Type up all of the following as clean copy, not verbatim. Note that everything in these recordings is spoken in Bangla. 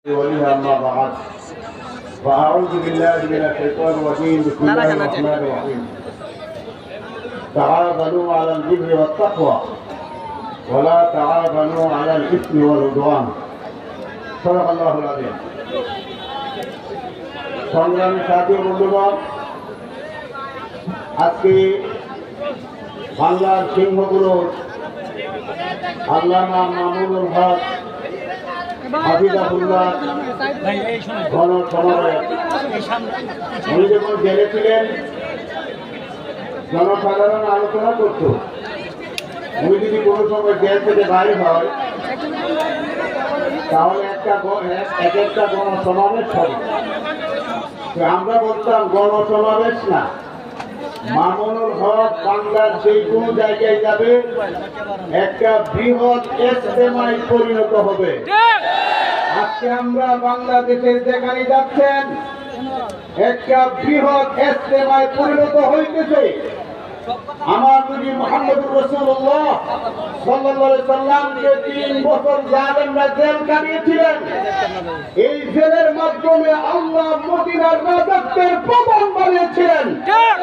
وليها أما بعد فأعوذ بالله من الشيطان الرجيم بسم الله الرحمن الرحيم تعاونوا على البر والتقوى ولا تعاونوا على الإثم والعدوان صدق الله العظيم সংগ্রামী সাথী বন্ধুগণ, আজকে বাংলার সিংহগুরু আল্লামা মামুনুল হক হাফিজাহুল্লাহ ঘন সমাবেশ। উনি যখন জেলে ছিলেন জনসাধারণ আলোচনা করত, উনি যদি কোনো সময় জেল থেকে বাইরে হয় তাহলে এক একটা গণসমাবেশ হবে। আমরা বলতাম গণসমাবেশ না, মামুনুল হক বাংলার সেই কোন জায়গায় যাবে একটা বৃহৎ ইজতেমায় পরিণত হবে। আজকে আমরা বাংলাদেশের যেখানে যাচ্ছেন একটা বৃহৎ ইজতেমায় পরিণত হইতেছে। আমার নবী মুহাম্মদুর রাসূলুল্লাহ সাল্লাল্লাহু আলাইহি সাল্লামকে 3 বছর জালেমরা জেল কাটিয়েছিলেন। এই জেলের মাধ্যমে আল্লাহ মদিনার রাজত্বের পতন বানিয়েছিলেন।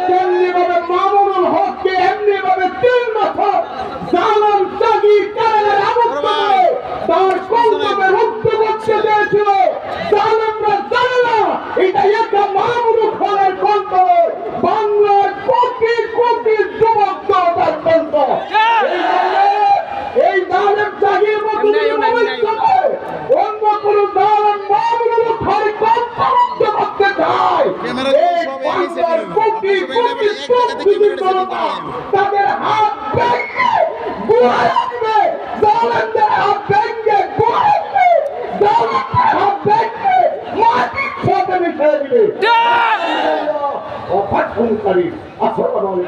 তেমনিভাবে মামুনুল হককে এমনিভাবে 3 বছর জালেম ত্যাগী কারাগারে আবদ্ধ করে তার কলমে রুদ্ধ করতে চেয়েছিল। জালেমরা জানে না এটা একটা মামুনুল হকের কণ্ঠ, বাংলার কোটি কোটি যুবক জনতার কণ্ঠ। এই জালেম ত্যাগীর মতো অন্য কোন জালেম মামুনুল হকের কণ্ঠ রুদ্ধ করতে চায়। এই বাংলার কোটি কোটি জনতা তাদের হাত ভেঙে গুড়ায় দিবে, জালেমদের হাত ভেঙে গুড়ায় দিবে, জালেমদের হাত ভেঙে মাটির সাথে মিশিয়ে দিবে। ও ফাটুন করি আসসালামু আলাইকুম।